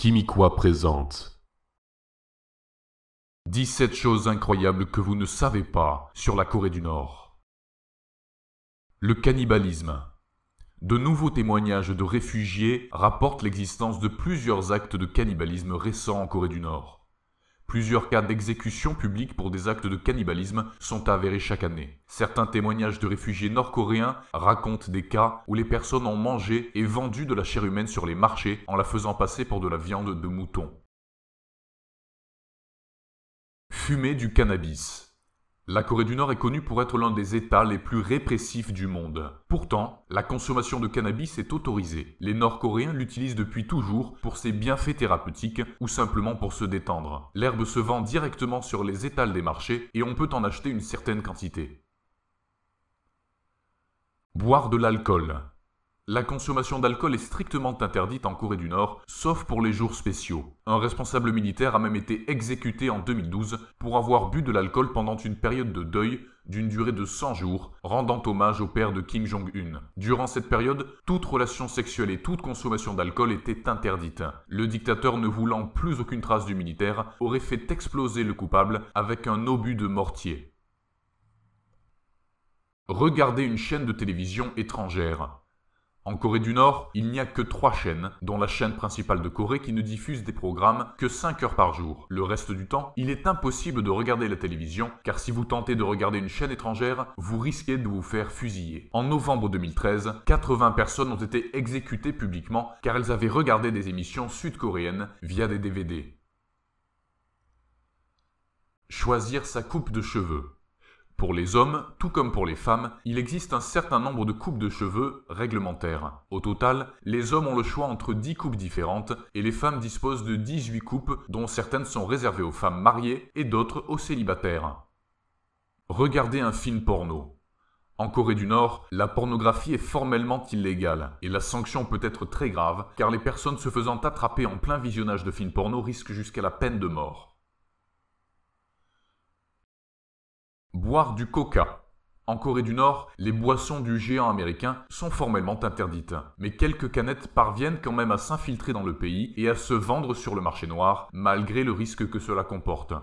Kimikwa présente 17 choses incroyables que vous ne savez pas sur la Corée du Nord. Le cannibalisme. De nouveaux témoignages de réfugiés rapportent l'existence de plusieurs actes de cannibalisme récents en Corée du Nord. Plusieurs cas d'exécution publique pour des actes de cannibalisme sont avérés chaque année. Certains témoignages de réfugiés nord-coréens racontent des cas où les personnes ont mangé et vendu de la chair humaine sur les marchés en la faisant passer pour de la viande de mouton. Fumer du cannabis. La Corée du Nord est connue pour être l'un des États les plus répressifs du monde. Pourtant, la consommation de cannabis est autorisée. Les Nord-Coréens l'utilisent depuis toujours pour ses bienfaits thérapeutiques ou simplement pour se détendre. L'herbe se vend directement sur les étals des marchés et on peut en acheter une certaine quantité. Boire de l'alcool. La consommation d'alcool est strictement interdite en Corée du Nord, sauf pour les jours spéciaux. Un responsable militaire a même été exécuté en 2012 pour avoir bu de l'alcool pendant une période de deuil d'une durée de 100 jours, rendant hommage au père de Kim Jong-un. Durant cette période, toute relation sexuelle et toute consommation d'alcool était interdite. Le dictateur, ne voulant plus aucune trace du militaire, aurait fait exploser le coupable avec un obus de mortier. Regardez une chaîne de télévision étrangère. En Corée du Nord, il n'y a que 3 chaînes, dont la chaîne principale de Corée qui ne diffuse des programmes que 5 heures par jour. Le reste du temps, il est impossible de regarder la télévision, car si vous tentez de regarder une chaîne étrangère, vous risquez de vous faire fusiller. En novembre 2013, 80 personnes ont été exécutées publiquement car elles avaient regardé des émissions sud-coréennes via des DVD. Choisir sa coupe de cheveux. Pour les hommes, tout comme pour les femmes, il existe un certain nombre de coupes de cheveux réglementaires. Au total, les hommes ont le choix entre 10 coupes différentes et les femmes disposent de 18 coupes dont certaines sont réservées aux femmes mariées et d'autres aux célibataires. Regardez un film porno. En Corée du Nord, la pornographie est formellement illégale et la sanction peut être très grave car les personnes se faisant attraper en plein visionnage de films porno risquent jusqu'à la peine de mort. Boire du coca. En Corée du Nord, les boissons du géant américain sont formellement interdites. Mais quelques canettes parviennent quand même à s'infiltrer dans le pays et à se vendre sur le marché noir, malgré le risque que cela comporte.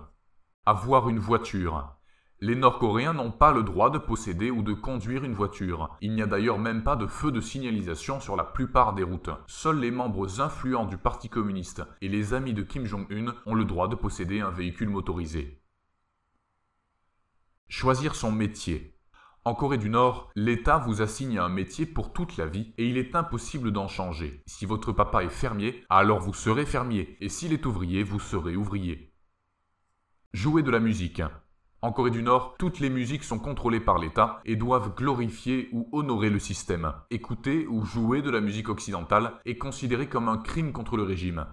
Avoir une voiture. Les Nord-Coréens n'ont pas le droit de posséder ou de conduire une voiture. Il n'y a d'ailleurs même pas de feu de signalisation sur la plupart des routes. Seuls les membres influents du Parti communiste et les amis de Kim Jong-un ont le droit de posséder un véhicule motorisé. Choisir son métier. En Corée du Nord, l'État vous assigne un métier pour toute la vie et il est impossible d'en changer. Si votre papa est fermier, alors vous serez fermier et s'il est ouvrier, vous serez ouvrier. Jouer de la musique. En Corée du Nord, toutes les musiques sont contrôlées par l'État et doivent glorifier ou honorer le système. Écouter ou jouer de la musique occidentale est considéré comme un crime contre le régime.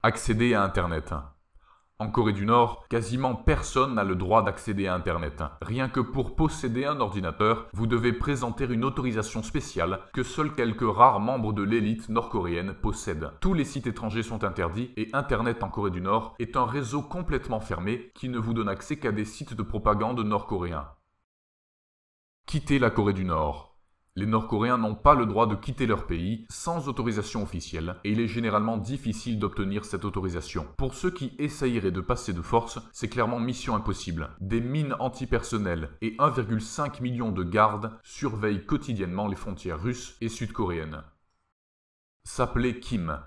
Accéder à Internet. En Corée du Nord, quasiment personne n'a le droit d'accéder à Internet. Rien que pour posséder un ordinateur, vous devez présenter une autorisation spéciale que seuls quelques rares membres de l'élite nord-coréenne possèdent. Tous les sites étrangers sont interdits et Internet en Corée du Nord est un réseau complètement fermé qui ne vous donne accès qu'à des sites de propagande nord-coréens. Quitter la Corée du Nord. Les Nord-Coréens n'ont pas le droit de quitter leur pays sans autorisation officielle et il est généralement difficile d'obtenir cette autorisation. Pour ceux qui essayeraient de passer de force, c'est clairement mission impossible. Des mines antipersonnelles et 1,5 million de gardes surveillent quotidiennement les frontières russes et sud-coréennes. S'appeler Kim.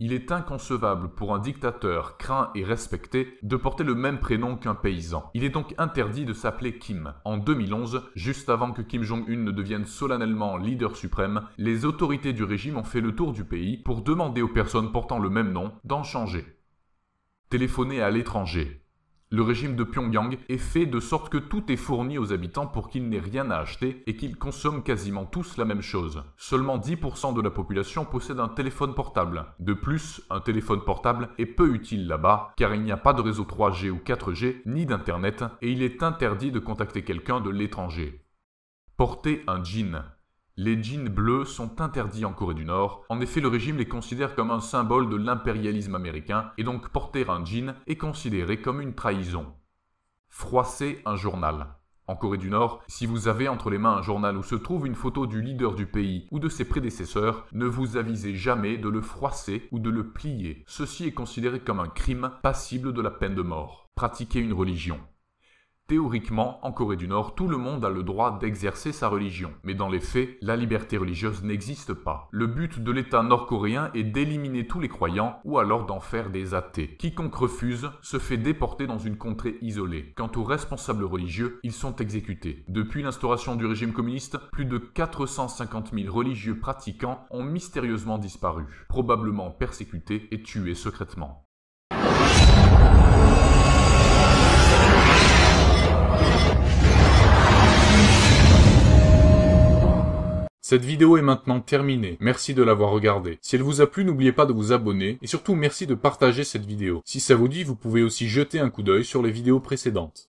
Il est inconcevable pour un dictateur craint et respecté de porter le même prénom qu'un paysan. Il est donc interdit de s'appeler Kim. En 2011, juste avant que Kim Jong-un ne devienne solennellement leader suprême, les autorités du régime ont fait le tour du pays pour demander aux personnes portant le même nom d'en changer. Téléphoner à l'étranger. Le régime de Pyongyang est fait de sorte que tout est fourni aux habitants pour qu'ils n'aient rien à acheter et qu'ils consomment quasiment tous la même chose. Seulement 10% de la population possède un téléphone portable. De plus, un téléphone portable est peu utile là-bas car il n'y a pas de réseau 3G ou 4G ni d'internet et il est interdit de contacter quelqu'un de l'étranger. Porter un jean. Les jeans bleus sont interdits en Corée du Nord. En effet, le régime les considère comme un symbole de l'impérialisme américain et donc porter un jean est considéré comme une trahison. Froisser un journal. En Corée du Nord, si vous avez entre les mains un journal où se trouve une photo du leader du pays ou de ses prédécesseurs, ne vous avisez jamais de le froisser ou de le plier. Ceci est considéré comme un crime passible de la peine de mort. Pratiquer une religion. Théoriquement, en Corée du Nord, tout le monde a le droit d'exercer sa religion. Mais dans les faits, la liberté religieuse n'existe pas. Le but de l'État nord-coréen est d'éliminer tous les croyants ou alors d'en faire des athées. Quiconque refuse se fait déporter dans une contrée isolée. Quant aux responsables religieux, ils sont exécutés. Depuis l'instauration du régime communiste, plus de 450 000 religieux pratiquants ont mystérieusement disparu, probablement persécutés et tués secrètement. Cette vidéo est maintenant terminée, merci de l'avoir regardée. Si elle vous a plu, n'oubliez pas de vous abonner, et surtout merci de partager cette vidéo. Si ça vous dit, vous pouvez aussi jeter un coup d'œil sur les vidéos précédentes.